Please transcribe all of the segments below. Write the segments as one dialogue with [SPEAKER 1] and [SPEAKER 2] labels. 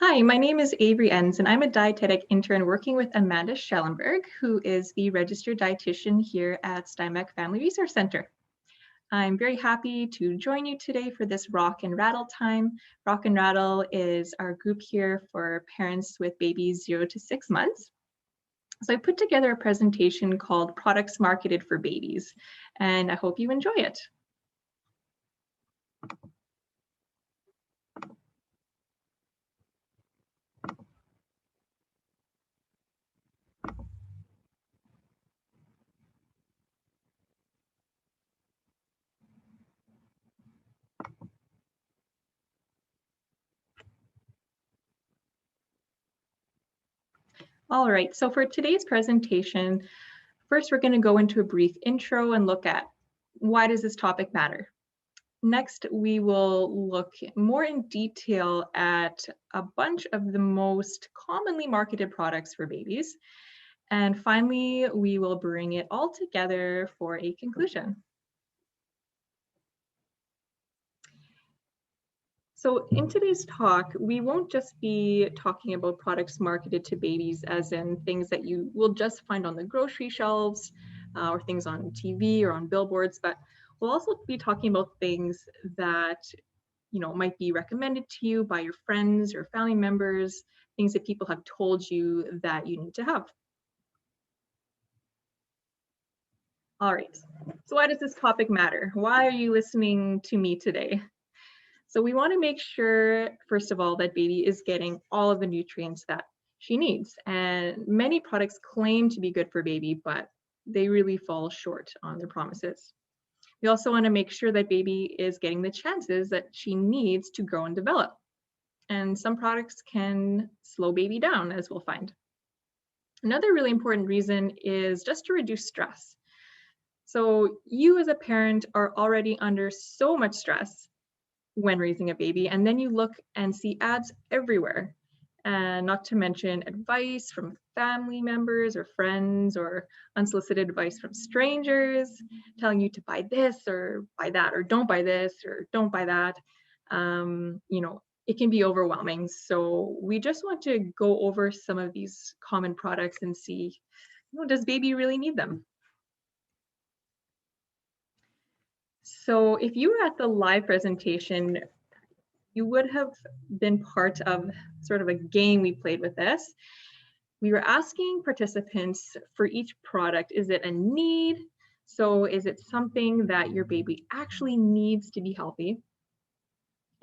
[SPEAKER 1] Hi, my name is Avery and I'm a dietetic intern working with Amanda Schellenberg, who is the registered dietitian here at Steinbeck Family Resource Center. I'm very happy to join you today for this Rock and Rattle time. Rock and Rattle is our group here for parents with babies 0 to 6 months. So I put together a presentation called Products Marketed for Babies, and I hope you enjoy it. All right, so for today's presentation, first we're going to go into a brief intro and look at why does this topic matter. Next, we will look more in detail at a bunch of the most commonly marketed products for babies. And finally, we will bring it all together for a conclusion. So in today's talk, we won't just be talking about products marketed to babies as in things that you will just find on the grocery shelves or things on TV or on billboards, but we'll also be talking about things that might be recommended to you by your friends or family members, things that people have told you that you need to have. All right, so why does this topic matter? Why are you listening to me today? So we want to make sure, first of all, that baby is getting all of the nutrients that she needs. And many products claim to be good for baby, but they really fall short on their promises. We also want to make sure that baby is getting the chances that she needs to grow and develop. And some products can slow baby down, as we'll find. Another really important reason is just to reduce stress. So you as a parent are already under so much stress when raising a baby, and then you look and see ads everywhere, and not to mention advice from family members or friends or unsolicited advice from strangers telling you to buy this or buy that or don't buy this or don't buy that. It can be overwhelming. So we just want to go over some of these common products and see, does baby really need them? So if you were at the live presentation, you would have been part of sort of a game we played with this. We were asking participants for each product, is it a need? So is it something that your baby actually needs to be healthy?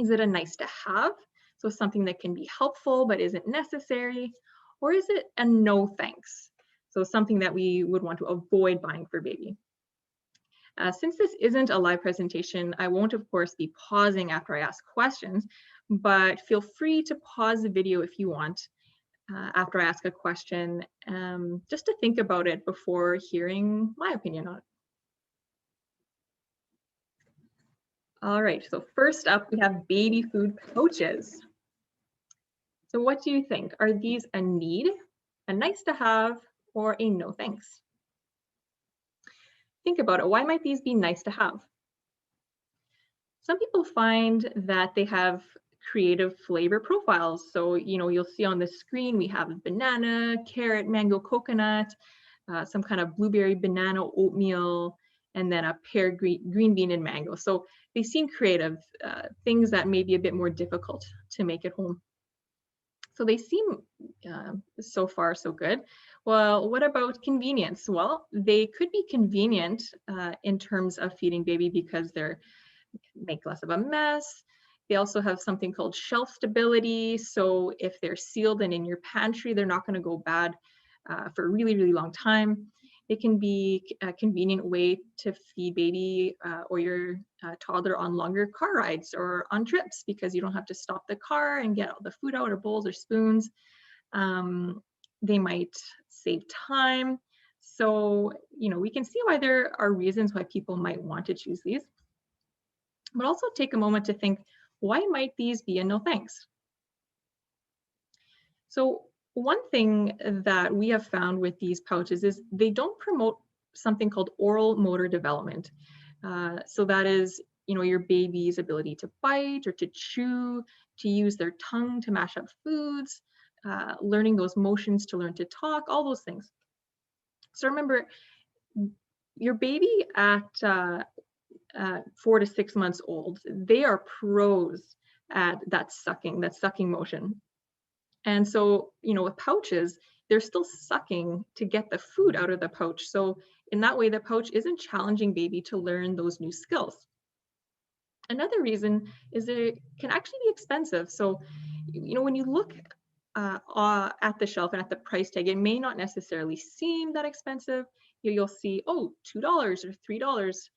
[SPEAKER 1] Is it a nice to have? So something that can be helpful but isn't necessary? Or is it a no thanks? So something that we would want to avoid buying for baby. Since this isn't a live presentation, I won't, of course, be pausing after I ask questions, but feel free to pause the video if you want after I ask a question, just to think about it before hearing my opinion on it. All right, so first up, we have baby food pouches. So what do you think? Are these a need, a nice to have, or a no thanks? Think about it. Why might these be nice to have? Some people find that they have creative flavor profiles. So, you'll see on the screen, we have banana, carrot, mango, coconut, some kind of blueberry, banana, oatmeal, and then a pear, green bean, and mango. So they seem creative, things that may be a bit more difficult to make at home. So they seem so far so good. Well, what about convenience? Well, they could be convenient in terms of feeding baby because they're make less of a mess. They also have something called shelf stability. So if they're sealed and in your pantry, they're not going to go bad for a really, really long time. It can be a convenient way to feed baby or your toddler on longer car rides or on trips because you don't have to stop the car and get all the food out or bowls or spoons. They might save time. So, we can see why there are reasons why people might want to choose these. But also take a moment to think, why might these be a no thanks? So one thing that we have found with these pouches is they don't promote something called oral motor development. So that is, your baby's ability to bite or to chew, to use their tongue to mash up foods, learning those motions to learn to talk, all those things. So remember, your baby at 4 to 6 months old, they are pros at that sucking motion. And so, with pouches, they're still sucking to get the food out of the pouch. So in that way, the pouch isn't challenging baby to learn those new skills. Another reason is that it can actually be expensive. So, when you look at the shelf and at the price tag, it may not necessarily seem that expensive. You'll see, oh, $2 or $3.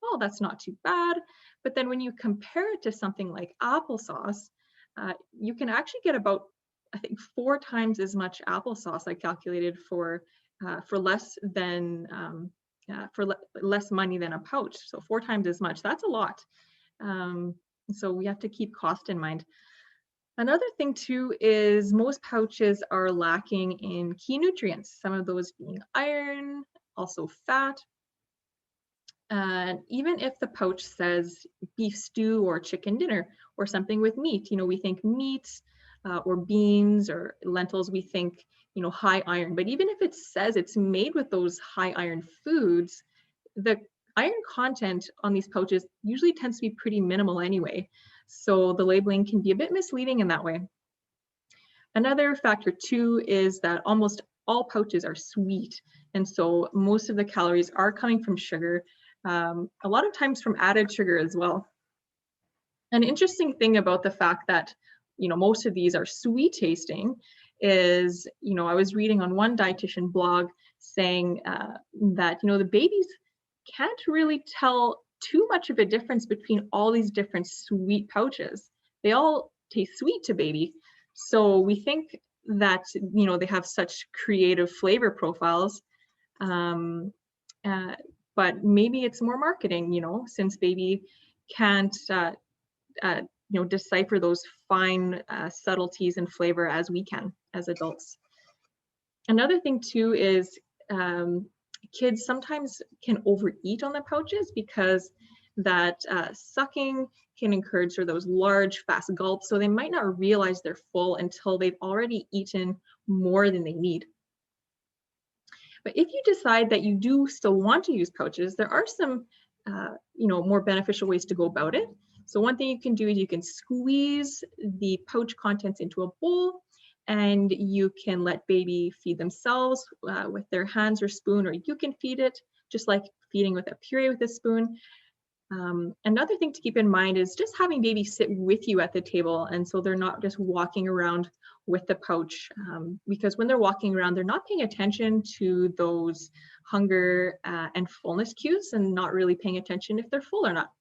[SPEAKER 1] Oh, that's not too bad. But then when you compare it to something like applesauce, you can actually get about, I think, 4 times as much applesauce. I calculated for less than less money than a pouch. So 4 times as much. That's a lot. So we have to keep cost in mind. Another thing too is most pouches are lacking in key nutrients, some of those being iron, also fat. Even if the pouch says beef stew or chicken dinner or something with meat, we think meats or beans or lentils, we think, high iron. But even if it says it's made with those high iron foods, the iron content on these pouches usually tends to be pretty minimal anyway. So the labeling can be a bit misleading in that way. Another factor too is that almost all pouches are sweet. And so most of the calories are coming from sugar, a lot of times from added sugar as well. An interesting thing about the fact that, most of these are sweet tasting is, I was reading on one dietitian blog saying that, the babies can't really tell too much of a difference between all these different sweet pouches. They all taste sweet to baby. So we think that, they have such creative flavor profiles. But maybe it's more marketing, since baby can't, decipher those fine subtleties in flavor as we can as adults. Another thing too is kids sometimes can overeat on the pouches because that sucking can encourage those large, fast gulps. So they might not realize they're full until they've already eaten more than they need. But if you decide that you do still want to use pouches, there are some, more beneficial ways to go about it. So one thing you can do is you can squeeze the pouch contents into a bowl, and you can let baby feed themselves with their hands or spoon, or you can feed it just like feeding with a puree with a spoon. Another thing to keep in mind is just having baby sit with you at the table, and so they're not just walking around with the pouch, because when they're walking around, they're not paying attention to those hunger and fullness cues, and not really paying attention if they're full or not.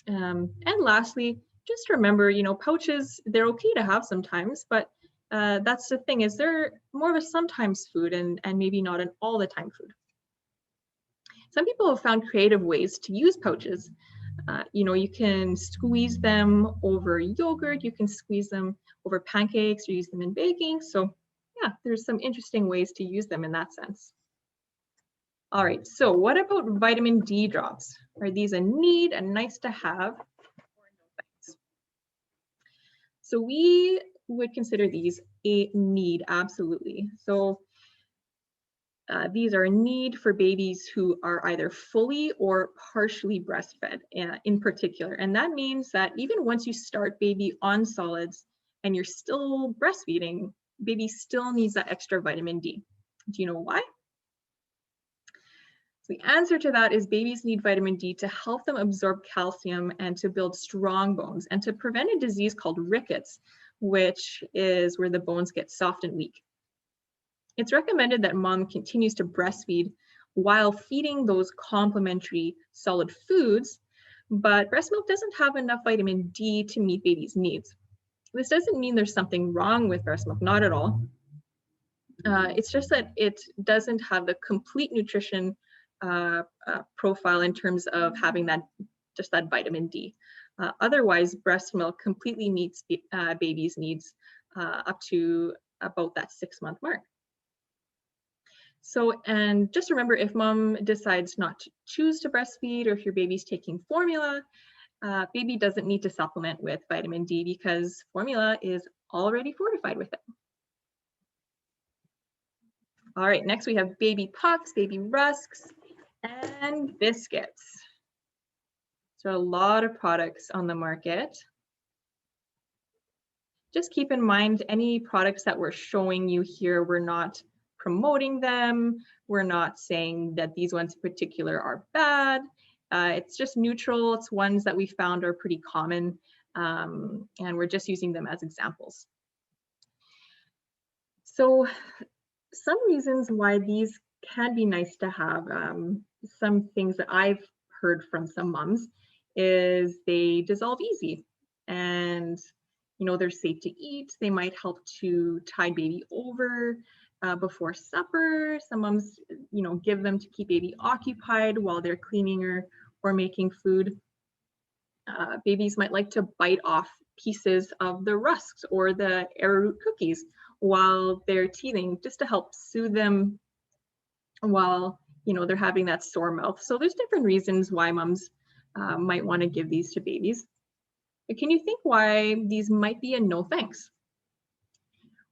[SPEAKER 1] And lastly, just remember, pouches, they're okay to have sometimes, but that's the thing, is they're more of a sometimes food and maybe not an all the time food. Some people have found creative ways to use pouches. You can squeeze them over yogurt, you can squeeze them over pancakes, or use them in baking. So yeah, there's some interesting ways to use them in that sense. All right, so what about vitamin D drops? Are these a need, a nice to have, or no thanks? So we would consider these a need, absolutely. So these are a need for babies who are either fully or partially breastfed in particular. And that means that even once you start baby on solids and you're still breastfeeding, baby still needs that extra vitamin D. Do you know why? So the answer to that is babies need vitamin D to help them absorb calcium and to build strong bones and to prevent a disease called rickets, which is where the bones get soft and weak. It's recommended that mom continues to breastfeed while feeding those complementary solid foods, but breast milk doesn't have enough vitamin D to meet baby's needs. This doesn't mean there's something wrong with breast milk, not at all. It's just that it doesn't have the complete nutrition profile in terms of having just that vitamin D. Otherwise, breast milk completely meets baby's needs up to about that 6-month mark. So, and just remember, if mom decides not to choose to breastfeed, or if your baby's taking formula, baby doesn't need to supplement with vitamin D because formula is already fortified with it. All right, next we have baby puffs, baby rusks, and biscuits. So a lot of products on the market. Just keep in mind any products that we're showing you here, we're not promoting them. We're not saying that these ones in particular are bad. It's just neutral. It's ones that we found are pretty common, and we're just using them as examples. So some reasons why these can be nice to have, some things that I've heard from some moms is they dissolve easy, and they're safe to eat. They might help to tide baby over before supper. Some moms give them to keep baby occupied while they're cleaning or making food. Babies might like to bite off pieces of the rusks or the arrowroot cookies while they're teething, just to help soothe them while they're having that sore mouth. So there's different reasons why moms might want to give these to babies. But can you think why these might be a no thanks?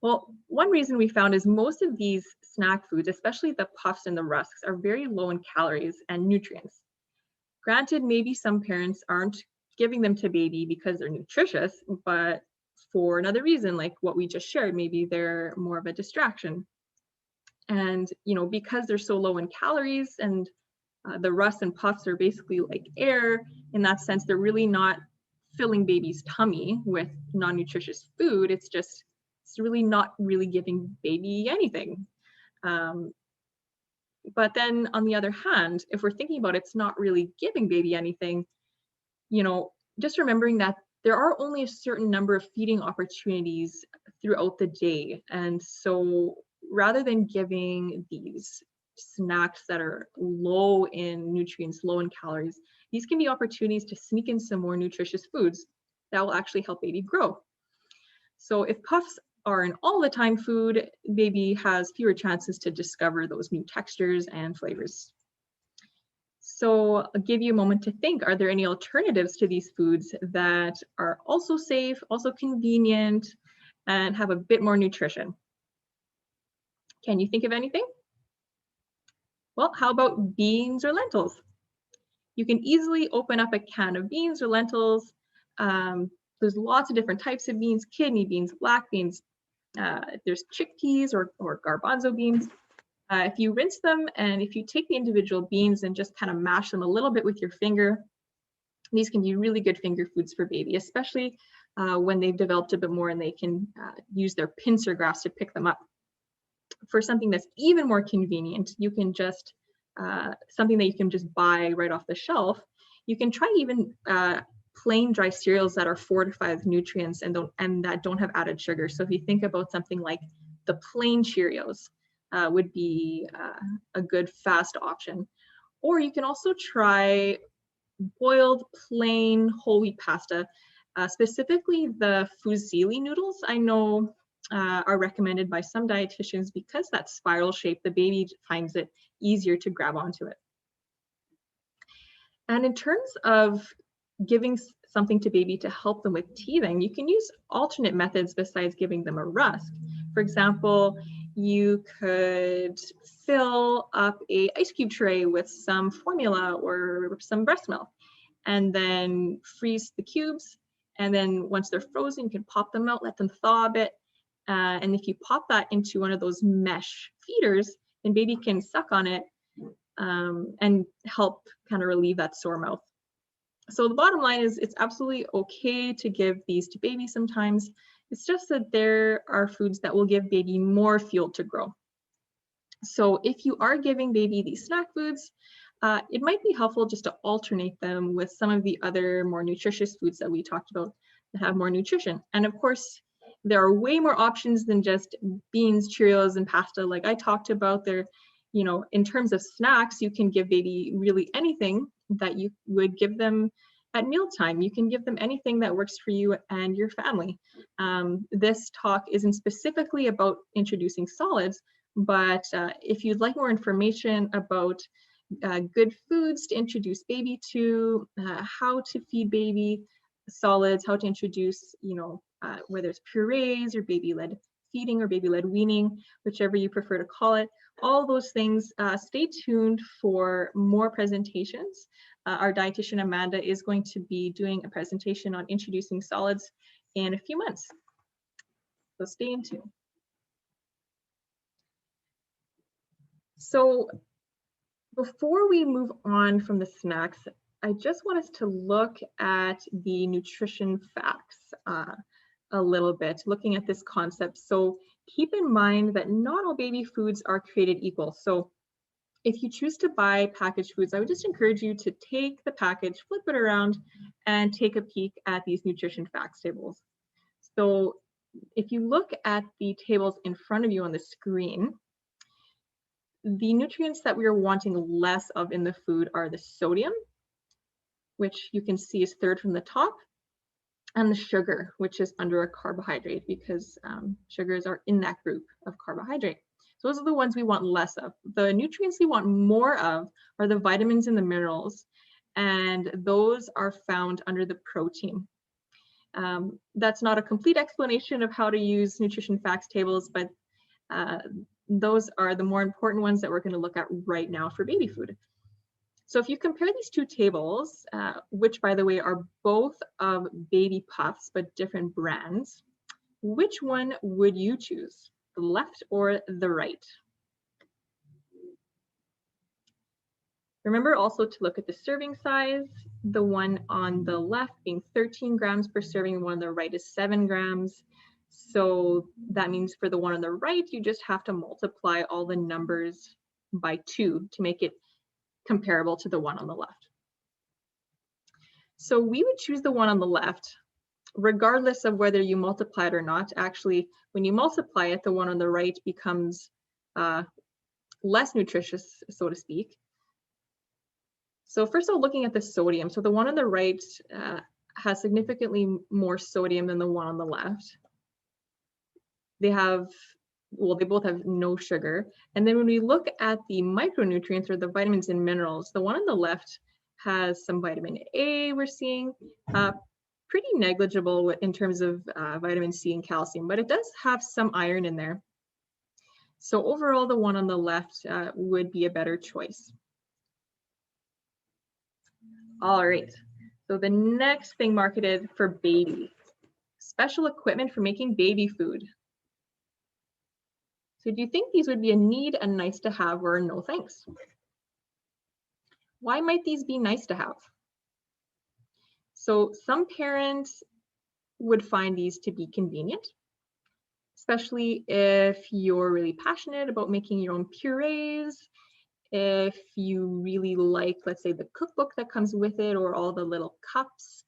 [SPEAKER 1] Well, one reason we found is most of these snack foods, especially the puffs and the rusks, are very low in calories and nutrients. Granted, maybe some parents aren't giving them to baby because they're nutritious, but for another reason, like what we just shared, maybe they're more of a distraction. And because they're so low in calories, and the rusks and puffs are basically like air in that sense, they're really not filling baby's tummy with non-nutritious food. It's really not really giving baby anything. But then on the other hand, if we're thinking about it's not really giving baby anything, just remembering that there are only a certain number of feeding opportunities throughout the day. And so rather than giving these snacks that are low in nutrients, low in calories, these can be opportunities to sneak in some more nutritious foods that will actually help baby grow. So if puffs are an all the time food, baby has fewer chances to discover those new textures and flavors. So I'll give you a moment to think, are there any alternatives to these foods that are also safe, also convenient, and have a bit more nutrition? Can you think of anything? Well, how about beans or lentils? You can easily open up a can of beans or lentils. There's lots of different types of beans, kidney beans, black beans. There's chickpeas or garbanzo beans. If you rinse them and if you take the individual beans and just kind of mash them a little bit with your finger, these can be really good finger foods for baby, especially when they've developed a bit more and they can use their pincer grasp to pick them up. For something that's even more convenient, you can just, something that you can just buy right off the shelf, you can try even plain dry cereals that are fortified with nutrients and that don't have added sugar. So if you think about something like the plain Cheerios, would be a good fast option. Or you can also try boiled plain whole wheat pasta, specifically the fusilli noodles. I know are recommended by some dietitians because that spiral shape, the baby finds it easier to grab onto it. And in terms of giving something to baby to help them with teething, you can use alternate methods besides giving them a rusk. For example, you could fill up a ice cube tray with some formula or some breast milk, and then freeze the cubes. And then once they're frozen, you can pop them out, let them thaw a bit. And if you pop that into one of those mesh feeders, then baby can suck on it and help kind of relieve that sore mouth. So the bottom line is it's absolutely okay to give these to baby sometimes. It's just that there are foods that will give baby more fuel to grow. So if you are giving baby these snack foods, it might be helpful just to alternate them with some of the other more nutritious foods that we talked about that have more nutrition. And of course, there are way more options than just beans, Cheerios, and pasta like I talked about. There, in terms of snacks, you can give baby really anything that you would give them at mealtime. You can give them anything that works for you and your family. This talk isn't specifically about introducing solids, but if you'd like more information about good foods to introduce baby to, how to feed baby, solids, how to introduce, whether it's purees or baby-led feeding or baby-led weaning, whichever you prefer to call it. All those things, stay tuned for more presentations. Our dietitian Amanda is going to be doing a presentation on introducing solids in a few months. So stay in tune. So before we move on from the snacks, I just want us to look at the nutrition facts a little bit, looking at this concept. So keep in mind that not all baby foods are created equal. So if you choose to buy packaged foods, I would just encourage you to take the package, flip it around, and take a peek at these nutrition facts tables. So if you look at the tables in front of you on the screen, the nutrients that we are wanting less of in the food are the sodium, which you can see is third from the top, and the sugar, which is under a carbohydrate, because sugars are in that group of carbohydrate. So those are the ones we want less of. The nutrients we want more of are the vitamins and the minerals, and those are found under the protein. That's not a complete explanation of how to use nutrition facts tables, but those are the more important ones that we're going to look at right now for baby food. So if you compare these two tables, which by the way are both of Baby Puffs, but different brands, which one would you choose, the left or the right? Remember also to look at the serving size, the one on the left being 13 grams per serving, and one on the right is 7 grams. So that means for the one on the right, you just have to multiply all the numbers by 2 to make it comparable to the one on the left. So we would choose the one on the left, regardless of whether you multiply it or not. Actually, when you multiply it, the one on the right becomes less nutritious, so to speak. So first of all, looking at the sodium. So the one on the right has significantly more sodium than the one on the left. They both have no sugar. And then when we look at the micronutrients or the vitamins and minerals, the one on the left has some vitamin A we're seeing, pretty negligible in terms of vitamin C and calcium, but it does have some iron in there. So overall, the one on the left would be a better choice. All right, so the next thing marketed for baby, special equipment for making baby food. So do you think these would be a need, a nice to have, or a no thanks? Why might these be nice to have? So some parents would find these to be convenient, especially if you're really passionate about making your own purees, if you really like, let's say, the cookbook that comes with it, or all the little cups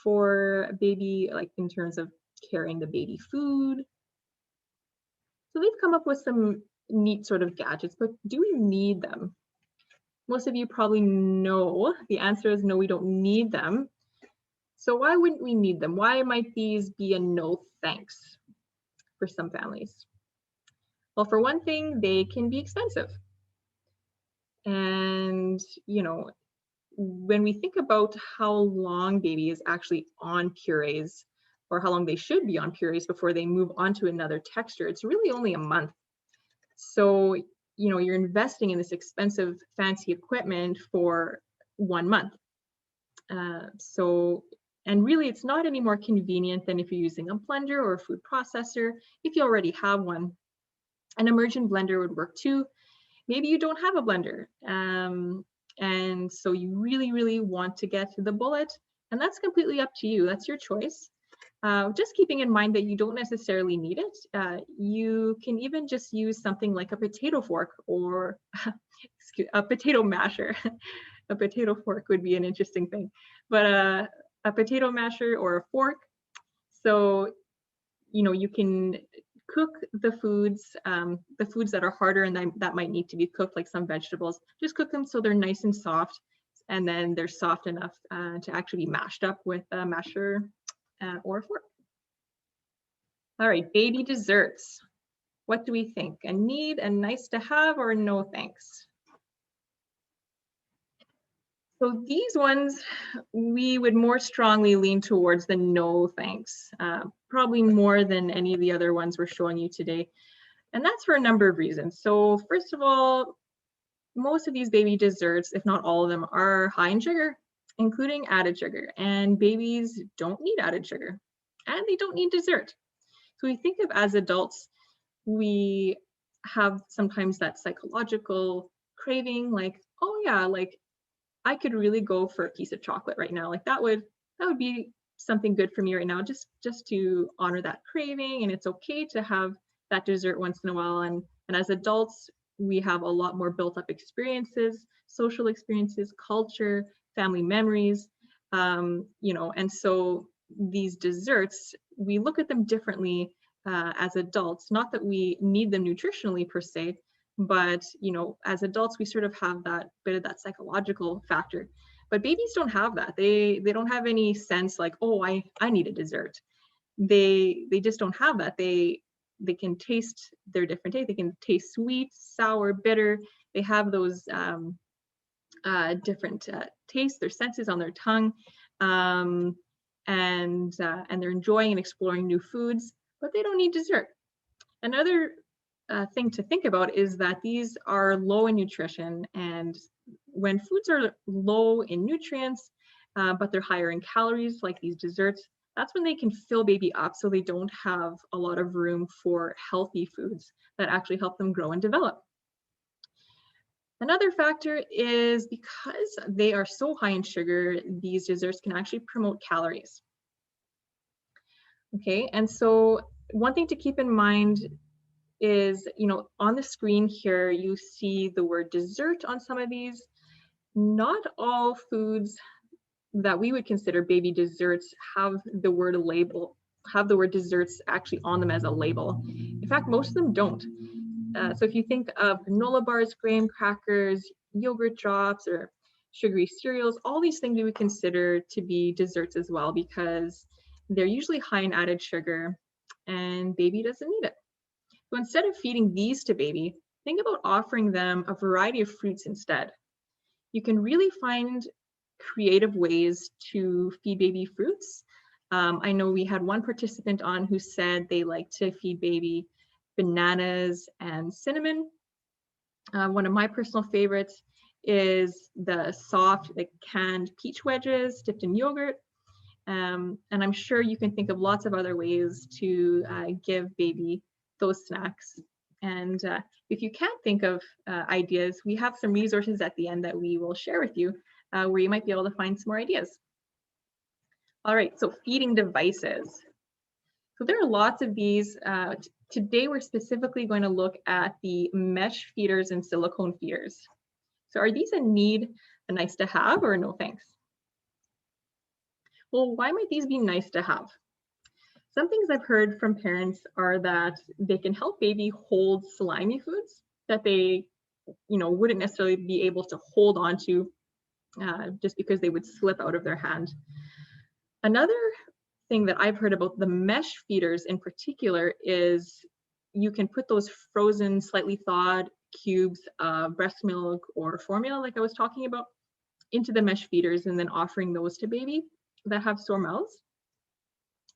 [SPEAKER 1] for baby, like in terms of carrying the baby food. So they've come up with some neat sort of gadgets, but do we need them? Most of you probably know the answer is no, we don't need them. So why wouldn't we need them? Why might these be a no thanks for some families? Well, for one thing, they can be expensive. And, when we think about how long baby is actually on purees, or how long they should be on purees before they move on to another texture, it's really only a month. So, you're investing in this expensive, fancy equipment for 1 month. And really, it's not any more convenient than if you're using a blender or a food processor. If you already have one, an immersion blender would work too. Maybe you don't have a blender, and so you really, really want to get to the bullet, and that's completely up to you. That's your choice. Just keeping in mind that you don't necessarily need it. You can even just use something like a potato fork or a potato masher. A potato fork would be an interesting thing, but a potato masher or a fork. So, you can cook the foods that are harder and that might need to be cooked, like some vegetables. Just cook them so they're nice and soft, and then they're soft enough to actually be mashed up with a masher or a fork. All right, baby desserts. What do we think? A need, a nice to have, or a no thanks? So these ones, we would more strongly lean towards the no thanks, probably more than any of the other ones we're showing you today. And that's for a number of reasons. So first of all, most of these baby desserts, if not all of them, are high in sugar, including added sugar. And babies don't need added sugar, and they don't need dessert. So we think of as adults, we have sometimes that psychological craving, like, oh yeah, like I could really go for a piece of chocolate right now. Like that would be something good for me right now, just to honor that craving. And it's okay to have that dessert once in a while. And as adults, we have a lot more built up experiences, social experiences, culture, family memories, and so these desserts, we look at them differently as adults. Not that we need them nutritionally per se, but as adults, we sort of have that bit of that psychological factor. But babies don't have that. They don't have any sense like, oh, I need a dessert. They just don't have that. They can taste their different tastes. They can taste sweet, sour, bitter. They have those different tastes, their senses on their tongue, and they're enjoying and exploring new foods, but they don't need dessert. Another thing to think about is that these are low in nutrition, and when foods are low in nutrients, but they're higher in calories, like these desserts, that's when they can fill baby up so they don't have a lot of room for healthy foods that actually help them grow and develop. Another factor is because they are so high in sugar, these desserts can actually promote calories. Okay, and so one thing to keep in mind is, on the screen here, you see the word dessert on some of these. Not all foods that we would consider baby desserts have the word desserts actually on them as a label. In fact, most of them don't. So if you think of granola bars, graham crackers, yogurt drops, or sugary cereals, all these things we would consider to be desserts as well, because they're usually high in added sugar and baby doesn't need it. So instead of feeding these to baby, think about offering them a variety of fruits instead. You can really find creative ways to feed baby fruits. I know we had one participant on who said they like to feed baby bananas and cinnamon. One of my personal favorites is the soft, like canned peach wedges dipped in yogurt. And I'm sure you can think of lots of other ways to give baby those snacks. And if you can't think of ideas, we have some resources at the end that we will share with you where you might be able to find some more ideas. All right, so feeding devices. So there are lots of these. Today, we're specifically going to look at the mesh feeders and silicone feeders. So are these a need, a nice to have, or no thanks? Well, why might these be nice to have? Some things I've heard from parents are that they can help baby hold slimy foods that they, wouldn't necessarily be able to hold onto just because they would slip out of their hand. Another thing that I've heard about the mesh feeders in particular is you can put those frozen, slightly thawed cubes of breast milk or formula, like I was talking about, into the mesh feeders and then offering those to baby that have sore mouths.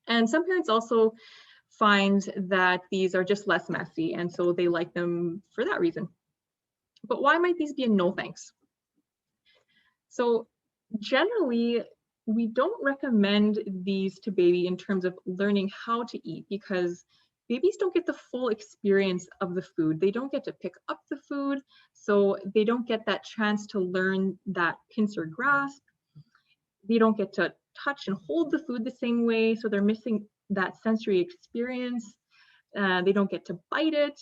[SPEAKER 1] And some parents also find that these are just less messy, and so they like them for that reason. But why might these be a no thanks? So generally, we don't recommend these to baby in terms of learning how to eat, because babies don't get the full experience of the food. They don't get to pick up the food, so they don't get that chance to learn that pincer grasp. They don't get to touch and hold the food the same way, so they're missing that sensory experience. They don't get to bite it.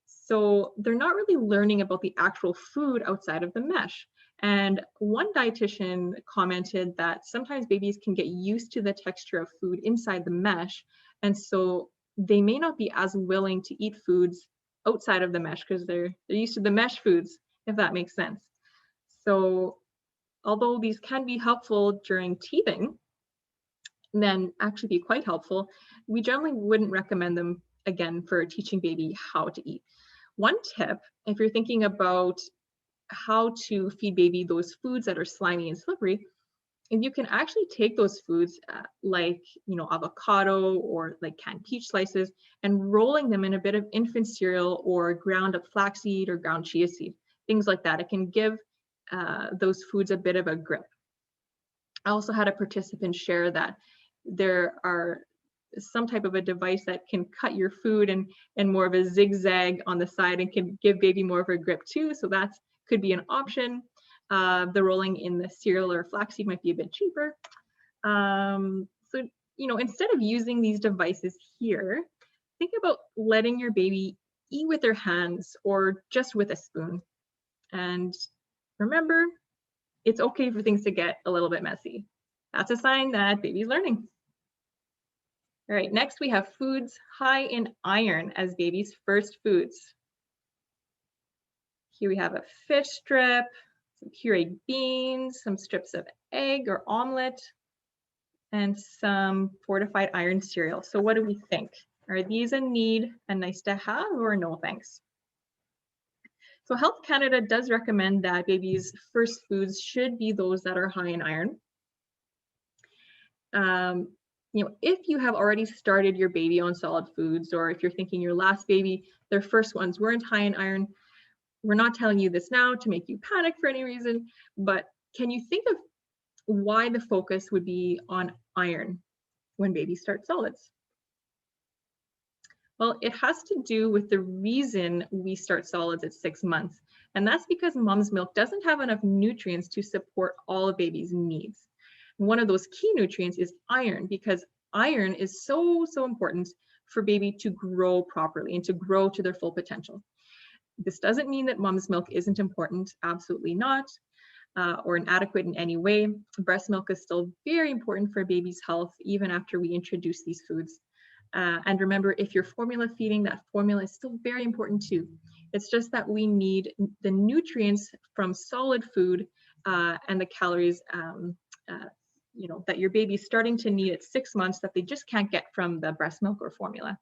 [SPEAKER 1] So they're not really learning about the actual food outside of the mesh. And one dietitian commented that sometimes babies can get used to the texture of food inside the mesh, and so they may not be as willing to eat foods outside of the mesh because they're used to the mesh foods, if that makes sense. So although these can be helpful during teething, then actually be quite helpful, we generally wouldn't recommend them again for teaching baby how to eat. One tip, if you're thinking about how to feed baby those foods that are slimy and slippery. And you can actually take those foods like, avocado or like canned peach slices and rolling them in a bit of infant cereal or ground up flaxseed or ground chia seed, things like that. It can give those foods a bit of a grip. I also had a participant share that there are some type of a device that can cut your food and more of a zigzag on the side and can give baby more of a grip too. So that could be an option. The rolling in the cereal or flaxseed might be a bit cheaper. So, instead of using these devices here, think about letting your baby eat with their hands or just with a spoon. And remember, it's okay for things to get a little bit messy. That's a sign that baby's learning. All right, next we have foods high in iron as baby's first foods. Here we have a fish strip, some pureed beans, some strips of egg or omelet, and some fortified iron cereal. So what do we think? Are these a need, a nice to have, or no thanks? So Health Canada does recommend that baby's first foods should be those that are high in iron. If you have already started your baby on solid foods, or if you're thinking your last baby, their first ones weren't high in iron, we're not telling you this now to make you panic for any reason, but can you think of why the focus would be on iron when babies start solids? Well, it has to do with the reason we start solids at 6 months, and that's because mom's milk doesn't have enough nutrients to support all of baby's needs. One of those key nutrients is iron, because iron is so important for baby to grow properly and to grow to their full potential. This doesn't mean that mom's milk isn't important, absolutely not, or inadequate in any way. Breast milk is still very important for baby's health, even after we introduce these foods. And remember, if you're formula feeding, that formula is still very important too. It's just that we need the nutrients from solid food and the calories that your baby's starting to need at 6 months that they just can't get from the breast milk or formula.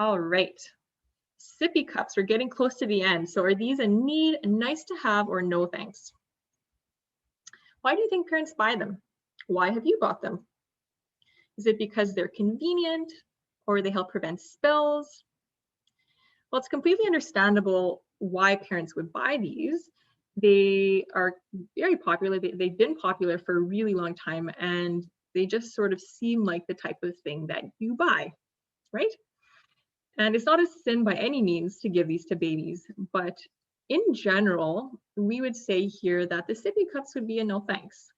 [SPEAKER 1] All right, Sippy Cups, we're getting close to the end. So are these a need, a nice to have, or no thanks? Why do you think parents buy them? Why have you bought them? Is it because they're convenient or they help prevent spills? Well, it's completely understandable why parents would buy these. They are very popular. They've been popular for a really long time, and they just sort of seem like the type of thing that you buy, right? And it's not a sin by any means to give these to babies, but in general, we would say here that the Sippy Cups would be a no thanks.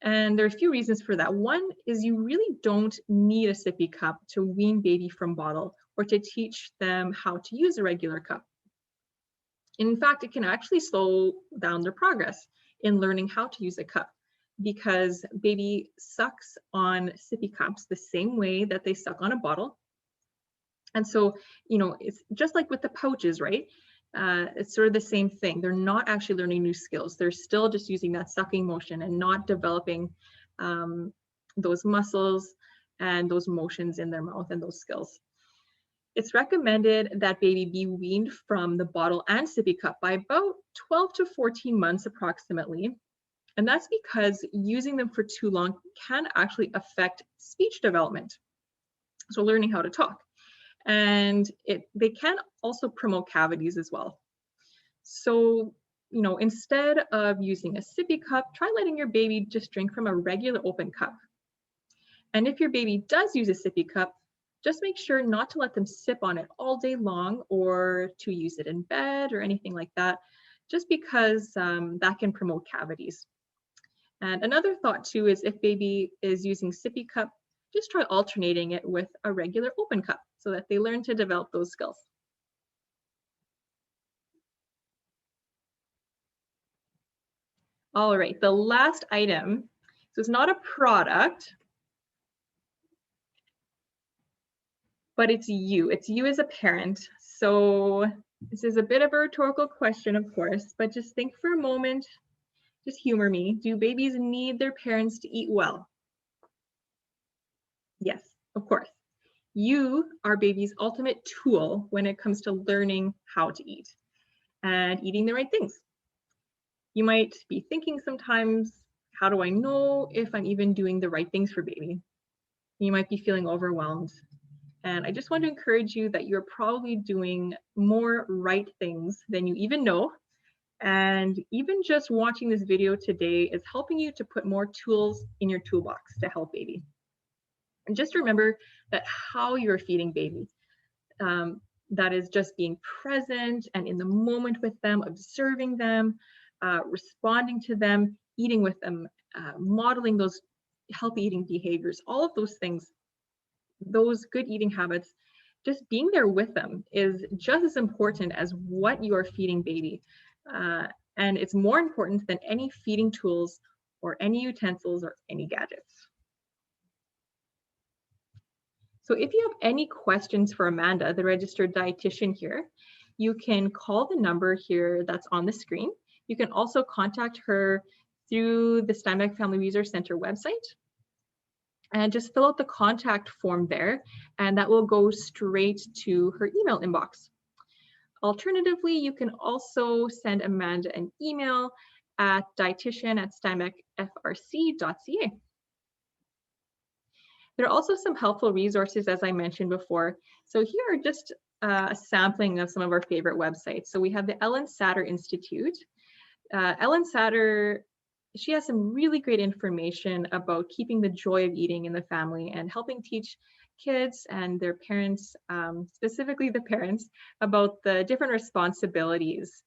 [SPEAKER 1] And there are a few reasons for that. One is you really don't need a sippy cup to wean baby from bottle or to teach them how to use a regular cup. In fact, it can actually slow down their progress in learning how to use a cup, because baby sucks on sippy cups the same way that they suck on a bottle. And so, it's just like with the pouches, right? It's sort of the same thing. They're not actually learning new skills. They're still just using that sucking motion and not developing those muscles and those motions in their mouth and those skills. It's recommended that baby be weaned from the bottle and sippy cup by about 12 to 14 months approximately. And that's because using them for too long can actually affect speech development. So learning how to talk. And they can also promote cavities as well. So, instead of using a sippy cup, try letting your baby just drink from a regular open cup. And if your baby does use a sippy cup, just make sure not to let them sip on it all day long or to use it in bed or anything like that, just because that can promote cavities. And another thought too is if baby is using sippy cup, just try alternating it with a regular open cup so that they learn to develop those skills. All right, the last item, so it's not a product, but it's you as a parent. So this is a bit of a rhetorical question, of course, but just think for a moment, just humor me. Do babies need their parents to eat well? Yes, of course. You are baby's ultimate tool when it comes to learning how to eat and eating the right things. You might be thinking sometimes, how do I know if I'm even doing the right things for baby? You might be feeling overwhelmed. And I just want to encourage you that you're probably doing more right things than you even know. And even just watching this video today is helping you to put more tools in your toolbox to help baby. And just remember that how you're feeding baby, that is just being present and in the moment with them, observing them, responding to them, eating with them, modeling those healthy eating behaviors, all of those things, those good eating habits, just being there with them is just as important as what you are feeding baby. And it's more important than any feeding tools or any utensils or any gadgets. So if you have any questions for Amanda, the registered dietitian here, you can call the number here that's on the screen. You can also contact her through the Steinbeck Family Resource Center website and just fill out the contact form there, and that will go straight to her email inbox. Alternatively, you can also send Amanda an email at dietitian@steinbeckfrc.ca. There are also some helpful resources, as I mentioned before. So here are just a sampling of some of our favorite websites. So we have the Ellen Satter Institute. Ellen Satter, she has some really great information about keeping the joy of eating in the family and helping teach kids and their parents, specifically the parents, about the different responsibilities.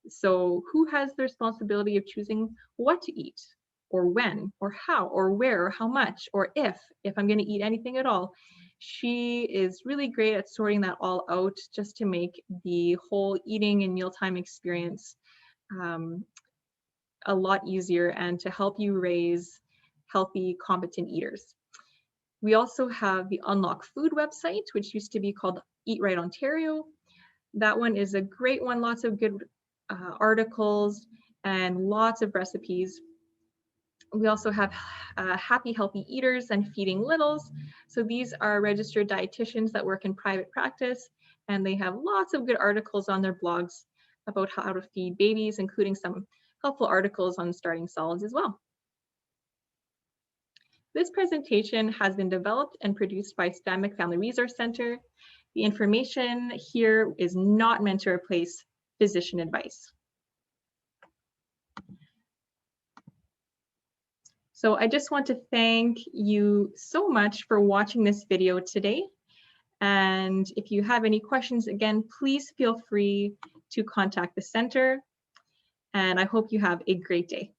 [SPEAKER 1] So who has the responsibility of choosing what to eat, or when, or how, or where, or how much, or if I'm going to eat anything at all. She is really great at sorting that all out just to make the whole eating and mealtime experience a lot easier and to help you raise healthy, competent eaters. We also have the Unlock Food website, which used to be called Eat Right Ontario. That one is a great one, lots of good articles and lots of recipes. We also have Happy Healthy Eaters and Feeding Littles. So these are registered dietitians that work in private practice, and they have lots of good articles on their blogs about how to feed babies, including some helpful articles on starting solids as well. This presentation has been developed and produced by Steinbeck Family Resource Center. The information here is not meant to replace physician advice. So I just want to thank you so much for watching this video today. And if you have any questions, again, please feel free to contact the center. And I hope you have a great day.